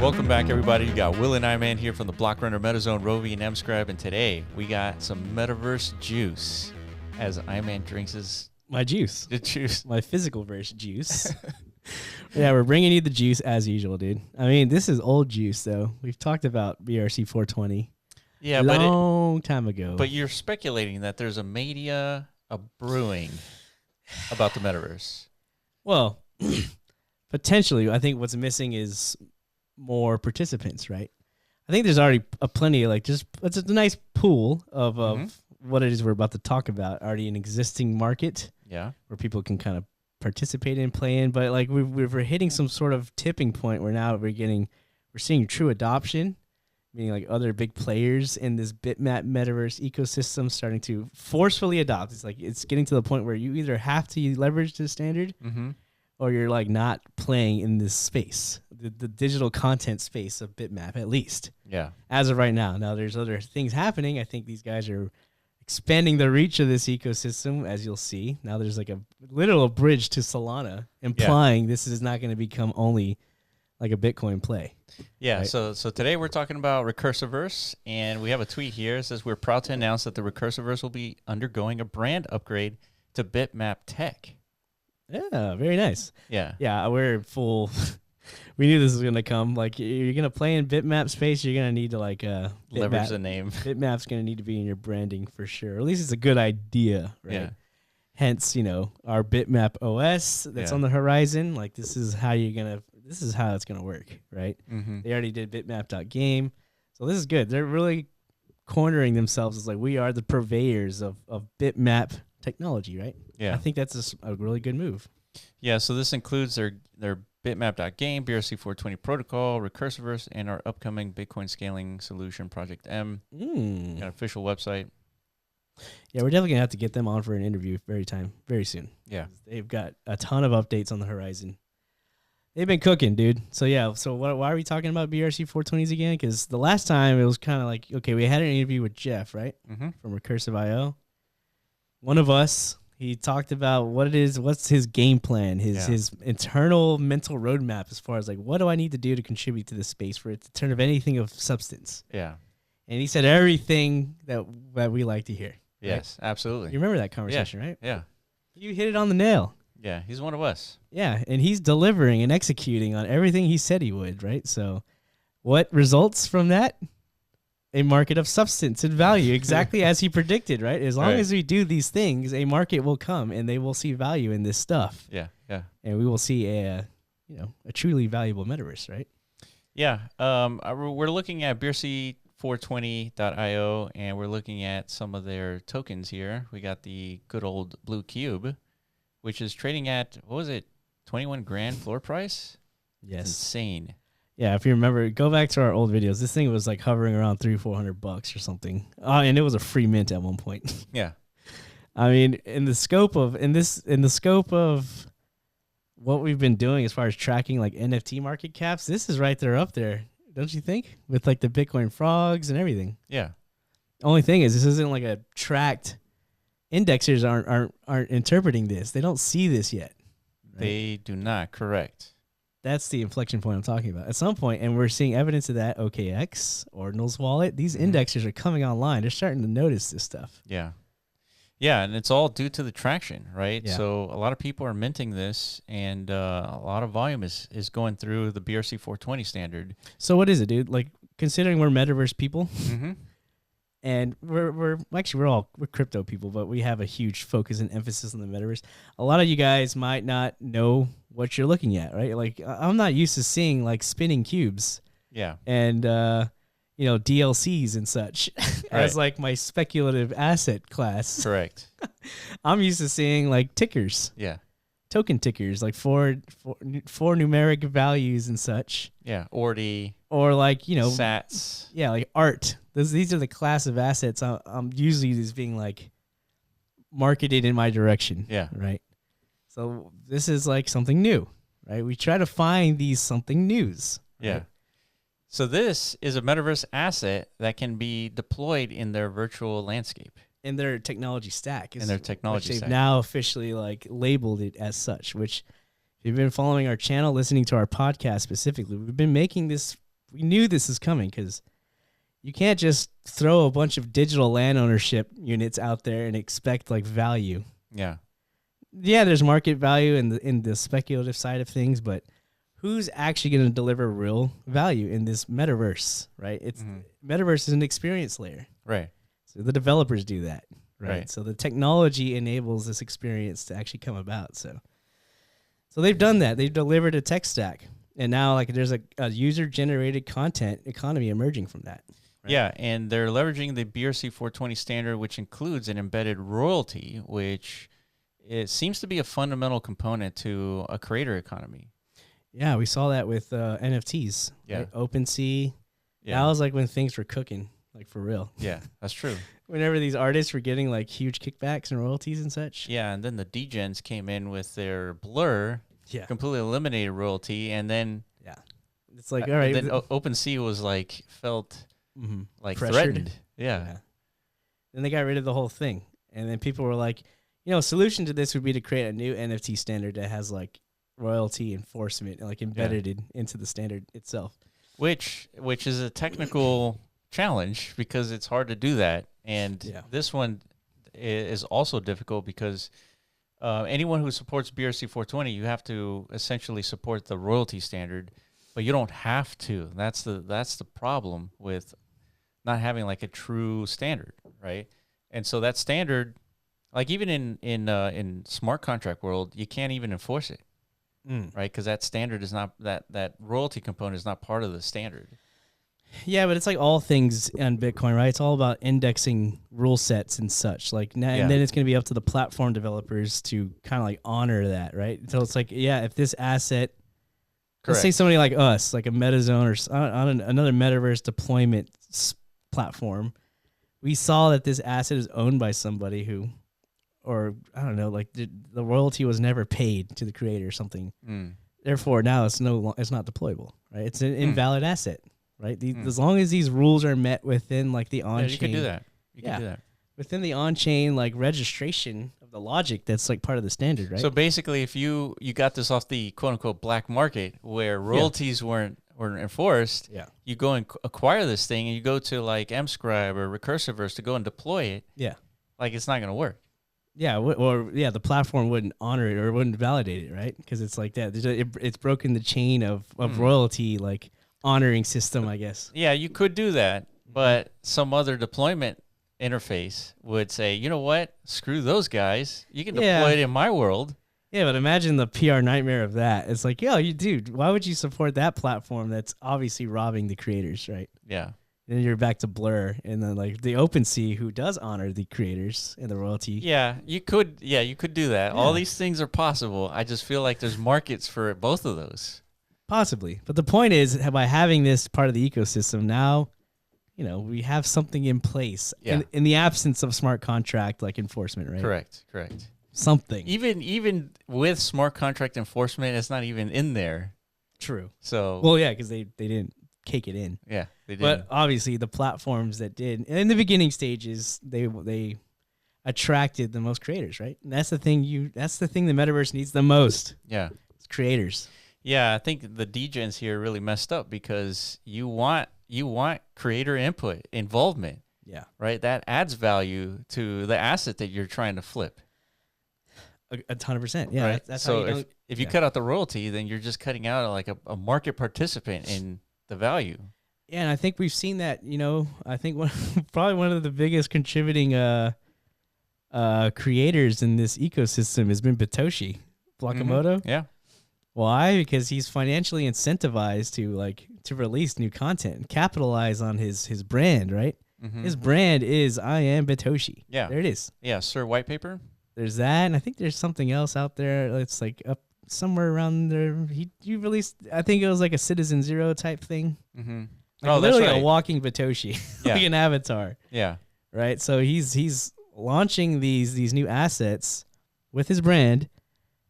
Welcome back, everybody. You got Will and I-Man here from the Block Runner MetaZone, Rovi, and MScribe, and today we got some Metaverse juice as I-Man drinks his... My juice. The juice. My physical verse juice. Yeah, we're bringing you the juice as usual, dude. I mean, this is old juice, though. We've talked about BRC420 long time ago. But you're speculating that there's a mania, a brewing about the Metaverse. Well, potentially. I think what's missing is more participants, right? I think there's already a plenty, like, just it's a nice pool of what it is we're about to talk about. Already an existing market, where people can kind of participate in, play in, but like we're hitting some sort of tipping point where now we're seeing true adoption, meaning like other big players in this Bitmap Metaverse ecosystem starting to forcefully adopt. It's like it's getting to the point where you either have to leverage the standard, or you're like not playing in this space, the digital content space of Bitmap, at least. Yeah. As of right now. Now there's other things happening. I think these guys are expanding the reach of this ecosystem, as you'll see. Now there's like a literal bridge to Solana, implying this is not going to become only like a Bitcoin play. Yeah, right? So today we're talking about Recursiverse, and we have a tweet here. It says, we're proud to announce that the Recursiverse will be undergoing a brand upgrade to Bitmap Tech. Yeah, very nice. Yeah. Yeah, we're full... We knew this was going to come. Like, you're going to play in Bitmap space, you're going to need to, like, leverage the name. Bitmap's going to need to be in your branding for sure. Or at least it's a good idea, right? Yeah. Hence, you know, our Bitmap OS that's on the horizon. Like, this is how it's going to work, right? They already did bitmap.game. So this is good. They're really cornering themselves as like, we are the purveyors of Bitmap technology, right? Yeah. I think that's a really good move. Yeah, so this includes their Bitmap.game, BRC420 protocol, Recursiverse, and our upcoming Bitcoin scaling solution, Project M. Got an official website. Yeah, we're definitely going to have to get them on for an interview very soon. Yeah. They've got a ton of updates on the horizon. They've been cooking, dude. So, yeah, why are we talking about BRC420s again? Because the last time it was kind of like, okay, we had an interview with Jeff, right, from RCSVIO. One of us. He talked about what it is, what's his game plan, his internal mental roadmap as far as like, what do I need to do to contribute to this space for it to turn of anything of substance? Yeah. And he said everything that we like to hear. Yes, right? Absolutely. You remember that conversation, right? Yeah. You hit it on the nail. Yeah, he's one of us. Yeah, and he's delivering and executing on everything he said he would, right? So what results from that? A market of substance and value, exactly as he predicted, right? As long as we do these things, a market will come and they will see value in this stuff. Yeah, yeah. And we will see a truly valuable metaverse, right? Yeah. We're looking at BRC420.io, and we're looking at some of their tokens here. We got the good old Blue Cube, which is trading at, what was it, 21 grand floor price? Yes. It's insane. Yeah, if you remember, go back to our old videos. This thing was like hovering around $300-400 or something, and it was a free mint at one point. Yeah, I mean, in the scope of what we've been doing as far as tracking like NFT market caps, this is right there up there, don't you think? With like the Bitcoin frogs and everything. Yeah. Only thing is, this isn't like a tracked. Indexers aren't interpreting this. They don't see this yet. Right? They do not. Correct. That's the inflection point I'm talking about. At some point, and we're seeing evidence of that, OKX, Ordinal's wallet, these indexers are coming online. They're starting to notice this stuff. Yeah. Yeah, and it's all due to the traction, right? Yeah. So a lot of people are minting this, and a lot of volume is going through the BRC420 standard. So what is it, dude? Like, considering we're Metaverse people, and we're crypto people, but we have a huge focus and emphasis on the Metaverse. A lot of you guys might not know what you're looking at, right? Like, I'm not used to seeing like spinning cubes, and DLCs and such as like my speculative asset class. Correct. I'm used to seeing like tickers, token tickers, like four numeric values and such. Yeah, ORDI, or like sats. Yeah, like art. These are the class of assets I'm usually just being like marketed in my direction. Yeah. Right. So this is like something new, right? We try to find these something news. Yeah. Right? So this is a Metaverse asset that can be deployed in their virtual landscape. In their technology stack. In their technology which stack. They've now officially like labeled it as such, which if you've been following our channel, listening to our podcast specifically, we've been making this we knew this is coming because you can't just throw a bunch of digital land ownership units out there and expect like value. Yeah. Yeah, there's market value in the speculative side of things, but who's actually going to deliver real value in this metaverse, right? It's metaverse is an experience layer. Right. So the developers do that, right? Right. So the technology enables this experience to actually come about. So they've done that. They've delivered a tech stack. And now like there's a user-generated content economy emerging from that. Right? Yeah, and they're leveraging the BRC420 standard, which includes an embedded royalty, which it seems to be a fundamental component to a creator economy. Yeah, we saw that with NFTs. Yeah. Right? OpenSea. Yeah. That was like when things were cooking, like for real. Yeah, that's true. Whenever these artists were getting like huge kickbacks and royalties and such. Yeah, and then the degens came in with their Blur, completely eliminated royalty, and then it's like all right. Then OpenSea was like felt like pressured. threatened. Yeah. Then they got rid of the whole thing, and then people were like, a solution to this would be to create a new NFT standard that has like royalty enforcement like embedded into the standard itself. Which is a technical challenge because it's hard to do that. And this one is also difficult because anyone who supports BRC420, you have to essentially support the royalty standard, but you don't have to. That's the problem with not having like a true standard, right? And so that standard, like even in smart contract world, you can't even enforce it. Right, because that standard is not that royalty component is not part of the standard. Yeah, but it's like all things on Bitcoin, right? It's all about indexing rule sets and such. Like, and then it's going to be up to the platform developers to kind of like honor that, right? So it's like, if this asset, let's say somebody like us, like a MetaZone or on another metaverse deployment platform, we saw that this asset is owned by somebody who. Or I don't know, like the royalty was never paid to the creator or something. Therefore, now it's not deployable, right? It's an invalid asset, right? As long as these rules are met within like the on-chain, you can do that. You can do that within the on-chain like registration of the logic that's like part of the standard, right? So basically, if you got this off the quote unquote black market where royalties weren't enforced, you go and acquire this thing and you go to like Mscribe or Recursiverse to go and deploy it. Yeah, like it's not going to work. Yeah, the platform wouldn't honor it or wouldn't validate it, right? Because it's like that. It's broken the chain of royalty, like honoring system, I guess. Yeah, you could do that, but some other deployment interface would say, you know what? Screw those guys. You can deploy it in my world. Yeah, but imagine the PR nightmare of that. It's like, dude, why would you support that platform that's obviously robbing the creators, right? Yeah. Then you're back to Blur, and then like the OpenSea, who does honor the creators and the royalty. Yeah, you could do that. Yeah. All these things are possible. I just feel like there's markets for both of those. Possibly, but the point is, by having this part of the ecosystem now, we have something in place. Yeah. In the absence of smart contract like enforcement, right? Correct. Something. Even with smart contract enforcement, it's not even in there. True. So because they didn't cake it in. Yeah, they did. But obviously the platforms that did, in the beginning stages, they attracted the most creators, right? And that's the thing the metaverse needs the most. Yeah. It's creators. Yeah, I think the degens here really messed up because you want creator input, involvement. Yeah. Right? That adds value to the asset that you're trying to flip. 100%. Yeah. Right? That's so how if you cut out the royalty, then you're just cutting out like a market participant in the value. Yeah, and I think we've seen that, I think probably one of the biggest contributing creators in this ecosystem has been Satoshi Nakamoto. Mm-hmm. Yeah. Why? Because he's financially incentivized to release new content, capitalize on his brand, right? Mm-hmm. His brand is I am Satoshi. Yeah. There it is. Yeah, Sir White Paper. There's that, and I think there's something else out there. It's like up somewhere around there. He released, I think it was like a Citizen Zero type thing. Mm-hmm. Literally a walking Satoshi, like an avatar. Yeah. Right. So he's launching these new assets with his brand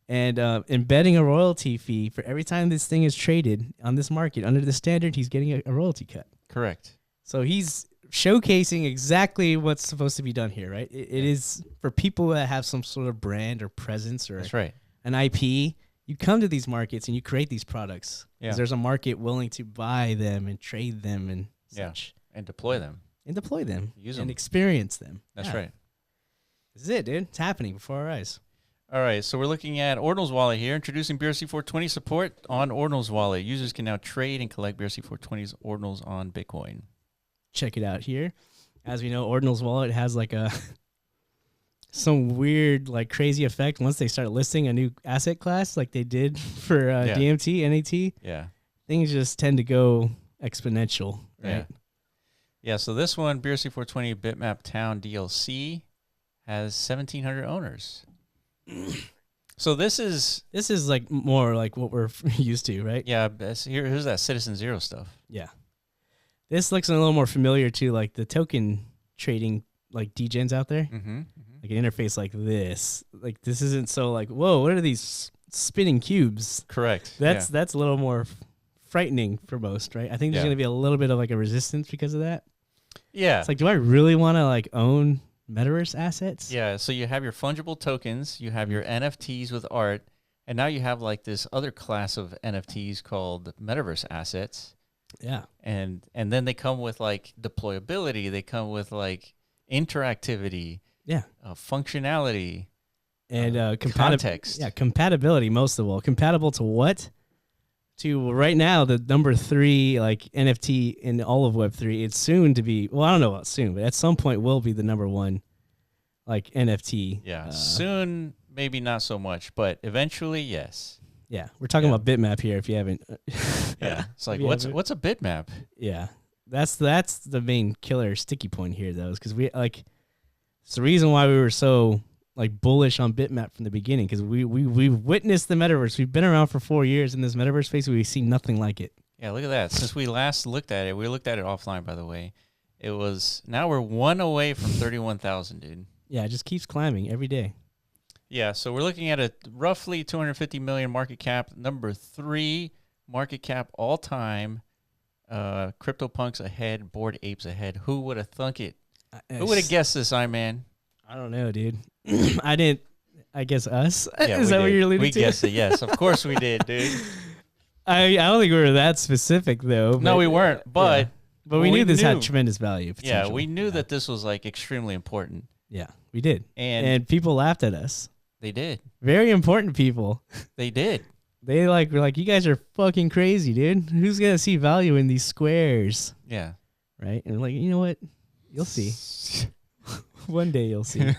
and embedding a royalty fee for every time this thing is traded on this market under the standard. He's getting a royalty cut. Correct. So he's showcasing exactly what's supposed to be done here, right? It is for people that have some sort of brand or presence or that's right. an IP. you come to these markets and you create these products. Yeah. There's a market willing to buy them and trade them and such. And deploy them. And deploy them. Use and them. Experience them. That's right. This is it, dude. It's happening before our eyes. All right, so we're looking at Ordinal's Wallet here, introducing BRC420 support on Ordinal's Wallet. Users can now trade and collect BRC420's Ordinals on Bitcoin. Check it out here. As we know, Ordinal's Wallet has like some weird, like crazy effect once they start listing a new asset class, like they did for DMT, NAT. Yeah, things just tend to go exponential, right? Yeah. So this one, BRC420 Bitmap Town DLC, has 1,700 owners. So this is like more like what we're used to, right? Yeah. Here's that Citizen Zero stuff. Yeah. This looks a little more familiar to like the token trading like degens out there. Like an interface like this. Like this isn't so like, whoa, what are these spinning cubes? Correct. That's a little more frightening for most, right? I think there's going to be a little bit of like a resistance because of that. Yeah. It's like, do I really want to like own Metaverse assets? Yeah, so you have your fungible tokens, you have your NFTs with art, and now you have like this other class of NFTs called Metaverse assets. Yeah. And then they come with like deployability, they come with like interactivity, functionality, and context. Yeah, compatibility most of all. Compatible to what? To right now, the number 3 like NFT in all of Web3. It's soon to be. Well, I don't know about soon, but at some point will be the number 1 like NFT. Yeah, soon maybe not so much, but eventually yes. Yeah, we're talking about Bitmap here. If you haven't. Yeah, it's like what's a Bitmap? Yeah, that's the main killer sticky point here, though, is because we like. It's the reason why we were so like bullish on Bitmap from the beginning, because we've witnessed the Metaverse. We've been around for 4 years in this Metaverse space. We've seen nothing like it. Yeah, look at that. Since we last looked at it, we looked at it offline, by the way. It was now we're 1 away from 31,000, dude. Yeah, it just keeps climbing every day. Yeah, so we're looking at a roughly 250 million market cap, number 3 market cap all time. CryptoPunks ahead, Bored Apes ahead. Who would have thunk it? Who would have guessed this, man? I don't know, dude. I didn't. I guess us. Yeah, is that did. what you're alluding we to? We guessed it. Yes, of course we did, dude. I don't think we were that specific though. No, we weren't. But we knew this had tremendous value. Yeah, we knew that this was like extremely important. Yeah, we did. And people laughed at us. They did. Very important people. They did. They were like, you guys are fucking crazy, dude. Who's gonna see value in these squares? Yeah. Right. And we're like, you know what? You'll see. One day you'll see.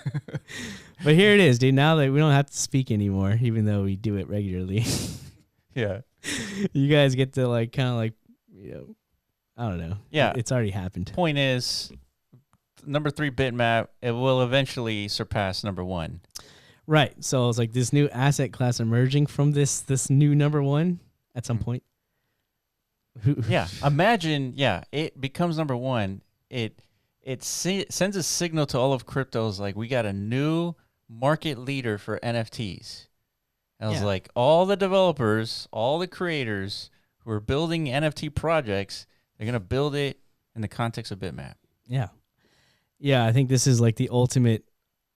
But here it is, dude. Now that we don't have to speak anymore, even though we do it regularly. Yeah. You guys get to like kind of like, I don't know. Yeah. It's already happened. Point is, number 3 Bitmap, it will eventually surpass number 1. Right. So it's like this new asset class emerging from this new number 1 at some point. Yeah. Imagine, it becomes number 1. It sends a signal to all of cryptos like we got a new market leader for NFTs. And I was like, all the developers, all the creators who are building NFT projects, they're going to build it in the context of Bitmap. Yeah. Yeah, I think this is like the ultimate,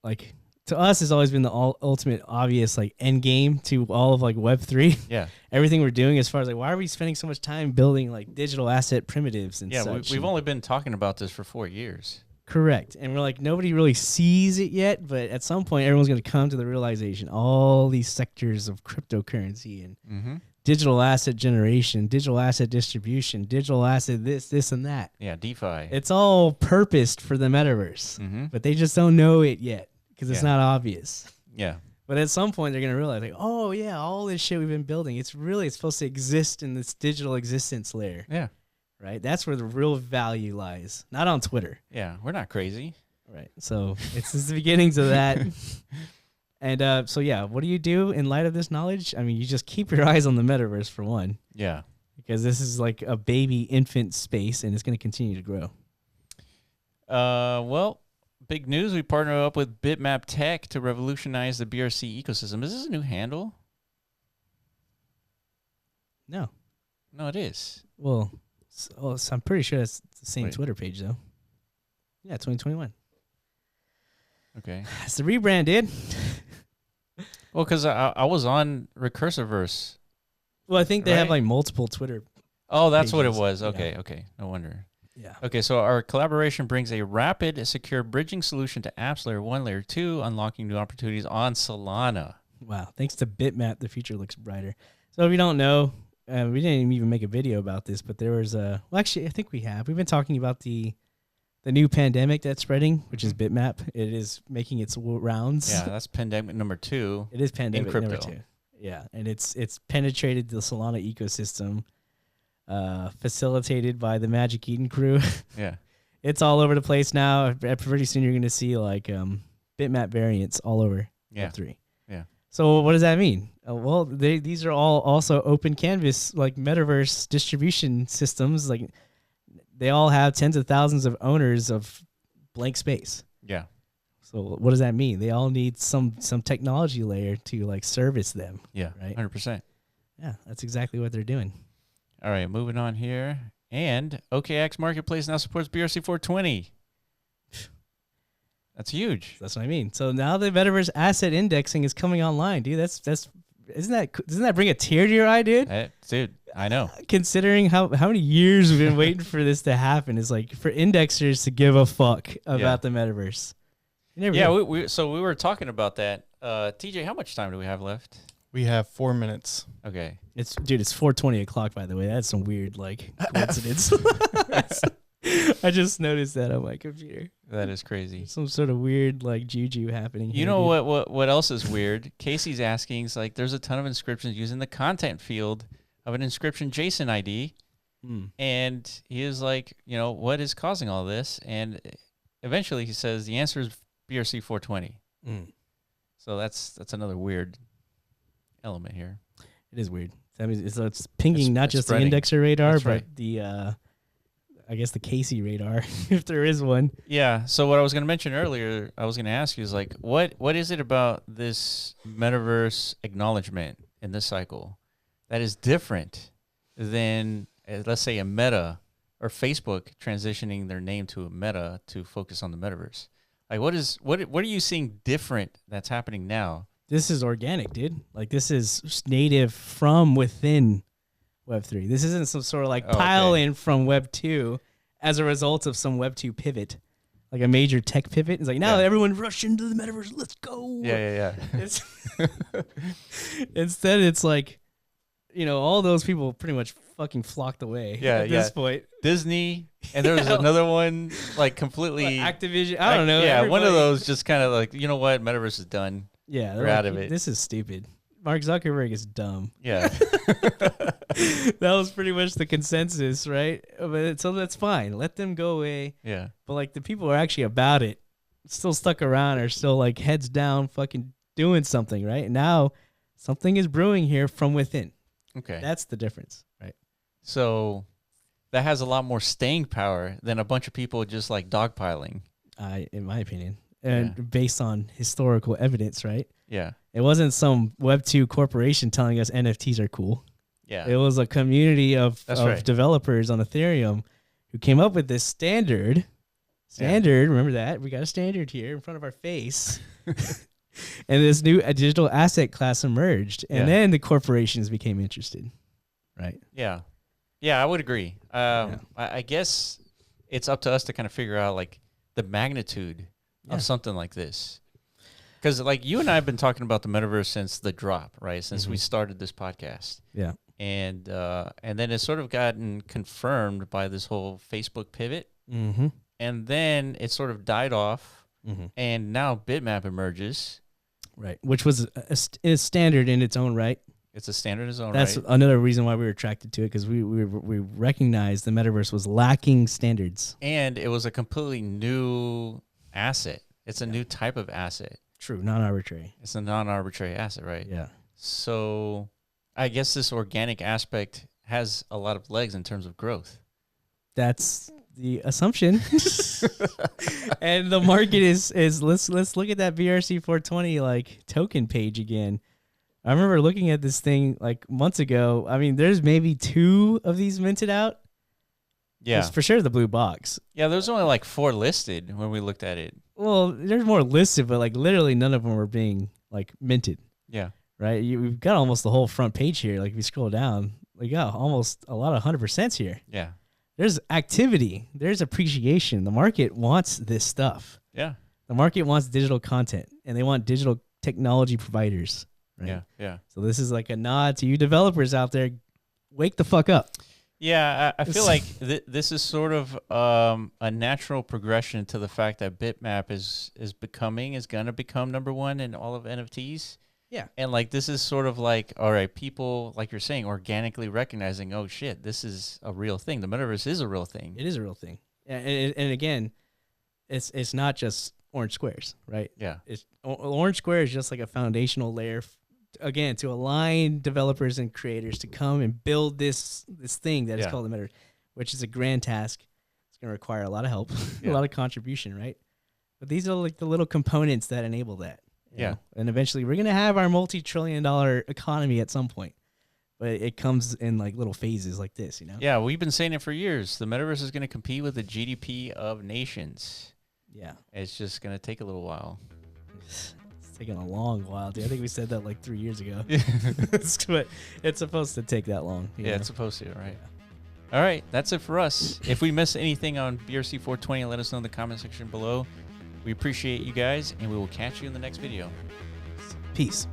like, to us, it's always been the ultimate obvious, like, end game to all of, like, Web3. Yeah. Everything we're doing as far as, like, why are we spending so much time building, like, digital asset primitives and such? Yeah, we've only been talking about this for 4 years. Correct. And we're like, nobody really sees it yet, but at some point, everyone's going to come to the realization, all these sectors of cryptocurrency and digital asset generation, digital asset distribution, digital asset this, and that. Yeah, DeFi. It's all purposed for the Metaverse, but they just don't know it yet because it's not obvious. Yeah. But at some point, they're going to realize, like, oh, yeah, all this shit we've been building, it's supposed to exist in this digital existence layer. Yeah. Right? That's where the real value lies, not on Twitter. Yeah, we're not crazy. Right. So it's the beginnings of that. And so, yeah, what do you do in light of this knowledge? I mean, you just keep your eyes on the Metaverse for one. Yeah. Because this is like a baby infant space and it's going to continue to grow. Well, big news. We partner up with Bitmap Tech to revolutionize the BRC ecosystem. Is this a new handle? No. No, it is. Well, so I'm pretty sure it's the same Wait. Twitter page, though. Yeah, 2021. Okay. It's the rebrand, dude. Well, because I was on Recursiverse. Well, I think they have like multiple Twitter. Oh, that's what it pages. was. Okay, okay. No wonder. Yeah. Okay, so our collaboration brings a rapid, secure bridging solution to apps layer 1, layer 2, unlocking new opportunities on Solana. Wow. Thanks to Bitmap, the future looks brighter. So if you don't know, we didn't even make a video about this, but there was a, well, actually, I think we have. We've been talking about the new pandemic that's spreading, which is Bitmap. It is making its rounds. Yeah, that's pandemic number 2. It is pandemic crypto. number 2. Yeah, and it's penetrated the Solana ecosystem, facilitated by the Magic Eden crew. Yeah. It's all over the place now. Pretty soon you're going to see like Bitmap variants all over Web3. Yeah. So what does that mean? Well, these are all also open canvas, like Metaverse distribution systems. Like they all have tens of thousands of owners of blank space. Yeah. So what does that mean? They all need some technology layer to like service them. Yeah. Right. 100%. Yeah, that's exactly what they're doing. All right, moving on here. And OKX Marketplace now supports BRC420. That's huge. That's what I mean. So now the Metaverse asset indexing is coming online, dude. Doesn't that bring a tear to your eye, dude? Dude, I know. Considering how many years we've been waiting for this to happen, is like for indexers to give a fuck about the Metaverse. Yeah, we were talking about that. TJ, how much time do we have left? We have 4 minutes. Okay. It's 4:20 o'clock, by the way. That's some weird like coincidence. I just noticed that on my computer. That is crazy. Some sort of weird like juju happening here. You know what else is weird? Casey's asking, is like there's a ton of inscriptions using the content field of an inscription JSON ID. And he is like, what is causing all this? And eventually he says the answer is BRC420. So that's another weird element here. It is weird. That means it's pinging not just spreading. The indexer radar, but the I guess the Casey radar, if there is one. Yeah. So what I was going to mention earlier, I was going to ask you is like, what is it about this Metaverse acknowledgement in this cycle that is different than, let's say, a Meta or Facebook transitioning their name to a Meta to focus on the Metaverse? Like, what are you seeing different that's happening now? This is organic, dude. Like, this is native from within Web3. This isn't some sort of like pile in from Web 2 as a result of some Web 2 pivot, like a major tech pivot. It's like, now everyone rush into the Metaverse. Let's go. Yeah. Instead, it's like, all those people pretty much fucking flocked away at this point. Disney, and there was another one, like completely. Activision. I don't know. Yeah, one of those just kind of like, you know what? Metaverse is done. Yeah. We're out of it. This is stupid. Mark Zuckerberg is dumb. Yeah. That was pretty much the consensus, right? But so that's fine. Let them go away. Yeah. But like the people who are actually about it, still stuck around, are still like heads down, fucking doing something, right? And now something is brewing here from within. Okay. That's the difference, right? So that has a lot more staying power than a bunch of people just like dogpiling. In my opinion. And based on historical evidence, right? Yeah. It wasn't some Web 2 corporation telling us NFTs are cool. Yeah. It was a community of developers on Ethereum who came up with this standard. Remember that? We got a standard here in front of our face. And this new digital asset class emerged. And then the corporations became interested. Right? Yeah. Yeah, I would agree. I guess it's up to us to kind of figure out like the magnitude of something like this. Because like you and I have been talking about the Metaverse since the drop, right? Since we started this podcast. Yeah. And then it's sort of gotten confirmed by this whole Facebook pivot. Mm-hmm. And then it sort of died off. Mm-hmm. And now Bitmap emerges. Right. Which was a standard in its own right. It's a standard in its own right. That's another reason why we were attracted to it, because we recognized the Metaverse was lacking standards. And it was a completely new asset. It's a new type of asset. True, non-arbitrary. It's a non-arbitrary asset, right? Yeah. So I guess this organic aspect has a lot of legs in terms of growth. That's the assumption. And the market is let's look at that BRC420 like token page again. I remember looking at this thing like months ago. I mean, there's maybe 2 of these minted out. Yeah. There's for sure the blue box. Yeah, there's only like 4 listed when we looked at it. Well, there's more listed, but like literally none of them were being like minted. Yeah. Right. We've got almost the whole front page here. Like if you scroll down, we got almost a lot of 100% here. Yeah. There's activity. There's appreciation. The market wants this stuff. Yeah. The market wants digital content, and they want digital technology providers. Right? Yeah. Yeah. So this is like a nod to you developers out there. Wake the fuck up. Yeah, I feel like this is sort of a natural progression to the fact that Bitmap is going to become #1 in all of NFTs. Yeah. And like this is sort of like, all right, people, like you're saying, organically recognizing, oh shit, this is a real thing. The metaverse is a real thing. It is a real thing. And again, it's not just orange squares, right? Yeah. It's orange square is just like a foundational layer, again, to align developers and creators to come and build this thing that is called the metaverse, which is a grand task. It's going to require a lot of help, a lot of contribution, right? But these are like the little components that enable that. You know? And eventually we're going to have our multi-trillion-dollar economy at some point. But it comes in like little phases like this, you know? Yeah, we've been saying it for years. The metaverse is going to compete with the GDP of nations. Yeah. It's just going to take a little while. It's taking a long while, dude. I think we said that like 3 years ago. But it's supposed to take that long. Yeah, it's supposed to, right? Yeah. All right, that's it for us. If we miss anything on BRC420, let us know in the comment section below. We appreciate you guys, and we will catch you in the next video. Peace.